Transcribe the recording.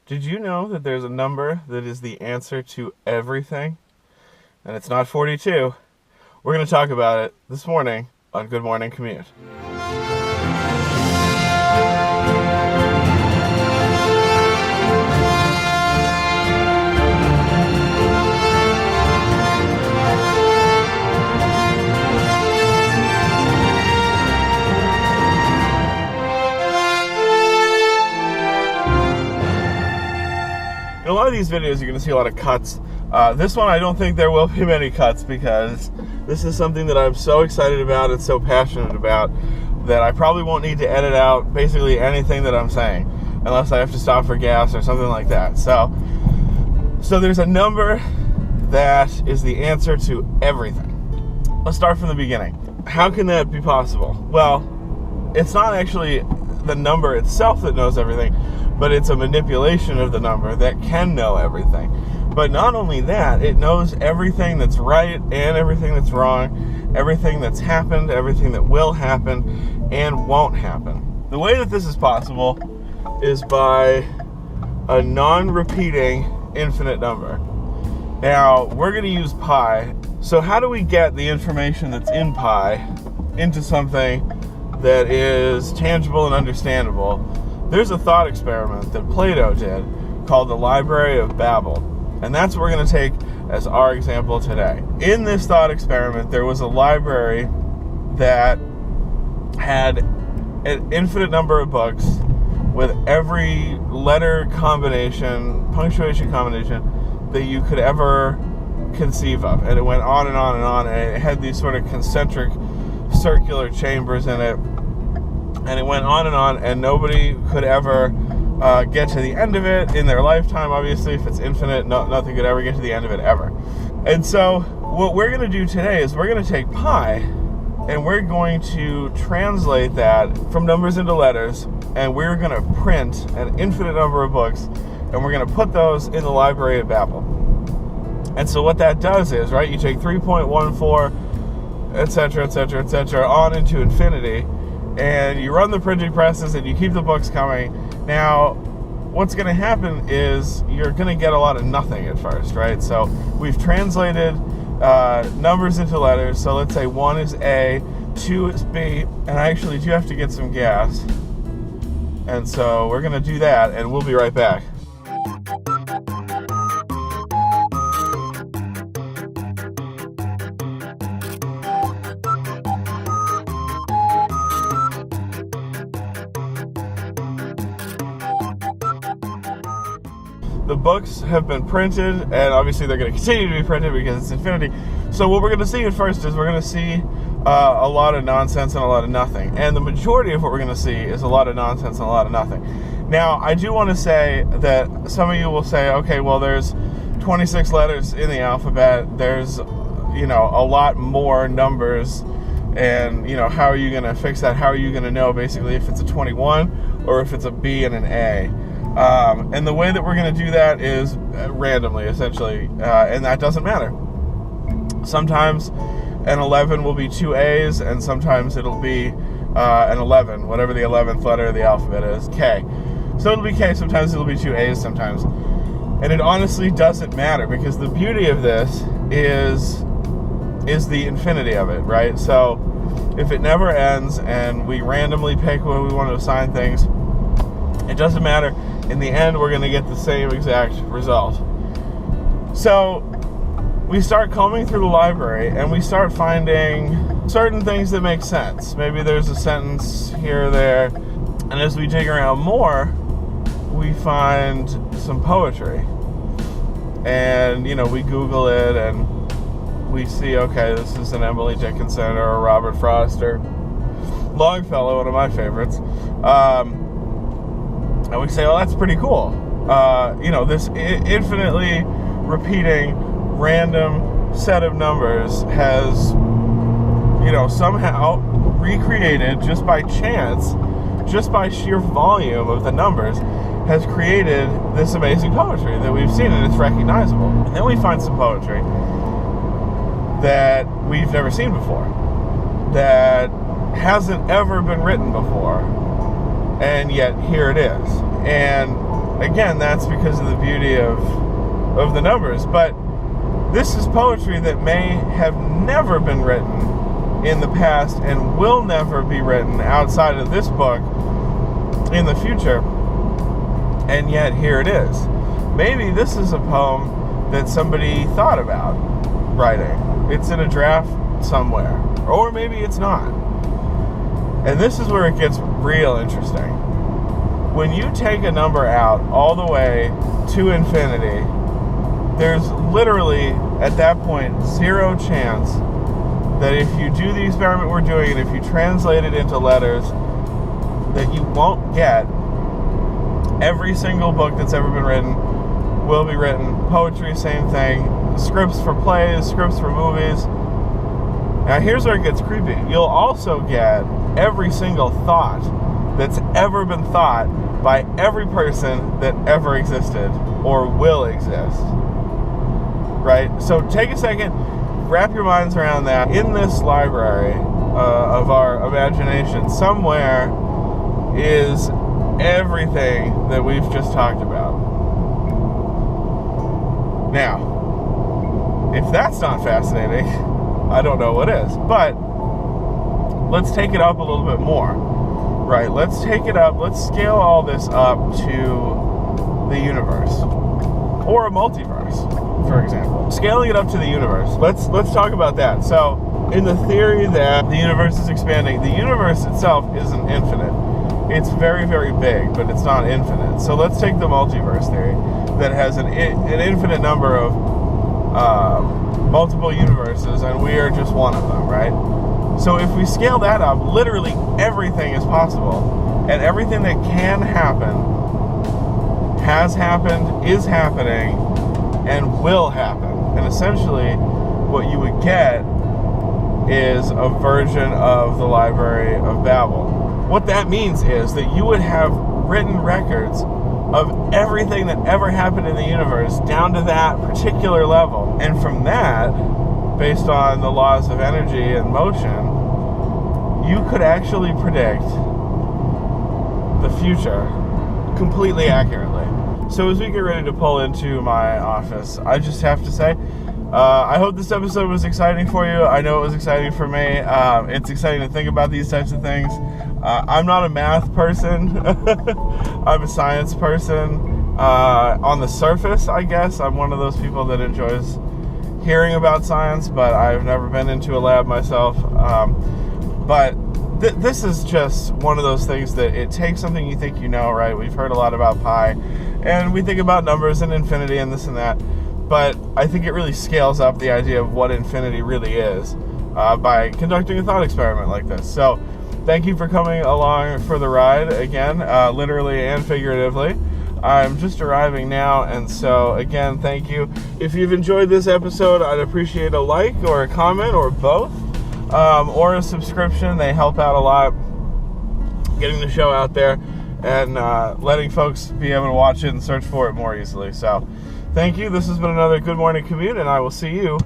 Did you know that there's a number that is the answer to everything? And it's not 42. We're going to talk about it this morning on Good Morning Commute. In a lot of these videos, you're going to see a lot of cuts. This one, I don't think there will be many cuts because this is something that I'm so excited about and so passionate about that I probably won't need to edit out basically anything that I'm saying unless I have to stop for gas or something like that. So there's a number that is the answer to everything. Let's start from the beginning. How can that be possible? Well, it's not actually the number itself that knows everything, but it's a manipulation of the number that can know everything. But not only that, it knows everything that's right and everything that's wrong, everything that's happened, everything that will happen and won't happen. The way that this is possible is by a non-repeating infinite number. Now, we're going to use pi. So how do we get the information that's in pi into something that is tangible and understandable? There's a thought experiment that Plato did called the Library of Babel, and that's what we're going to take as our example today. In this thought experiment, there was a library that had an infinite number of books with every letter combination, punctuation combination that you could ever conceive of, and it went on and on and on, and it had these sort of concentric circular chambers in it. And it went on, and nobody could ever get to the end of it in their lifetime. Obviously, if it's infinite, nothing could ever get to the end of it ever. And so what we're going to do today is we're going to take pi, and we're going to translate that from numbers into letters, and we're going to print an infinite number of books, and we're going to put those in the Library of Babel. And so what that does is, right, you take 3.14, etc., etc., etc., on into infinity, and you run the printing presses and you keep the books coming. Now, what's going to happen is you're going to get a lot of nothing at first, right? So we've translated numbers into letters. So let's say 1 is A, 2 is B, and I actually do have to get some gas. And so we're going to do that, and we'll be right back. The books have been printed, and obviously they're going to continue to be printed because it's infinity. So what we're going to see at first is we're going to see a lot of nonsense and a lot of nothing. And the majority of what we're going to see is a lot of nonsense and a lot of nothing. Now, I do want to say that some of you will say, okay, well, there's 26 letters in the alphabet. There's, a lot more numbers. And, how are you going to fix that? How are you going to know, basically, if it's a 21 or if it's a B and an A? And the way that we're going to do that is randomly, essentially, and that doesn't matter. Sometimes an 11 will be 2 A's, and sometimes it'll be an 11, whatever the 11th letter of the alphabet is, K. So it'll be K, sometimes it'll be 2 A's sometimes. And it honestly doesn't matter, because the beauty of this is the infinity of it, right? So if it never ends, and we randomly pick where we want to assign things, it doesn't matter. In the end, we're going to get the same exact result. So we start combing through the library, and we start finding certain things that make sense. Maybe there's a sentence here or there. And as we dig around more, we find some poetry. And, we Google it, and we see, okay, this is an Emily Dickinson or a Robert Frost or Longfellow, one of my favorites. And we say, well, that's pretty cool. This infinitely repeating random set of numbers has, somehow recreated just by chance, just by sheer volume of the numbers, has created this amazing poetry that we've seen, and it's recognizable. And then we find some poetry that we've never seen before, that hasn't ever been written before, and yet here it is. And again, that's because of the beauty of the numbers. But this is poetry that may have never been written in the past and will never be written outside of this book in the future. And yet here it is. Maybe this is a poem that somebody thought about writing. It's in a draft somewhere. Or maybe it's not. And this is where it gets real interesting. When you take a number out all the way to infinity, there's literally, at that point, zero chance that if you do the experiment we're doing and if you translate it into letters, that you won't get every single book that's ever been written will be written. Poetry, same thing. Scripts for plays, scripts for movies. Now here's where it gets creepy. You'll also get every single thought that's ever been thought by every person that ever existed or will exist. Right? So take a second, wrap your minds around that. In this library of our imagination, somewhere is everything that we've just talked about. Now, if that's not fascinating, I don't know what is. But let's take it up a little bit more. Right? Let's take it up. Let's scale all this up to the universe. Or a multiverse, for example. Scaling it up to the universe. Let's talk about that. So, in the theory that the universe is expanding, the universe itself isn't infinite. It's very, very big, but it's not infinite. So let's take the multiverse theory that has an infinite number of multiple universes, and we are just one of them, right? So if we scale that up, literally everything is possible. And everything that can happen has happened, is happening, and will happen. And essentially, what you would get is a version of the Library of Babel. What that means is that you would have written records of everything that ever happened in the universe down to that particular level. And from that, based on the laws of energy and motion, you could actually predict the future completely accurately. So as we get ready to pull into my office, I just have to say, I hope this episode was exciting for you. I know it was exciting for me. It's exciting to think about these types of things. I'm not a math person. I'm a science person. On the surface, I guess, I'm one of those people that enjoys hearing about science, but I've never been into a lab myself. But this is just one of those things that it takes something you think you know, right? We've heard a lot about pi, and we think about numbers and infinity and this and that. But I think it really scales up the idea of what infinity really is by conducting a thought experiment like this. So thank you for coming along for the ride again, literally and figuratively. I'm just arriving now, and so again, thank you. If you've enjoyed this episode, I'd appreciate a like or a comment or both, or a subscription. They help out a lot getting the show out there and letting folks be able to watch it and search for it more easily. So thank you. This has been another Good Morning Commute, and I will see you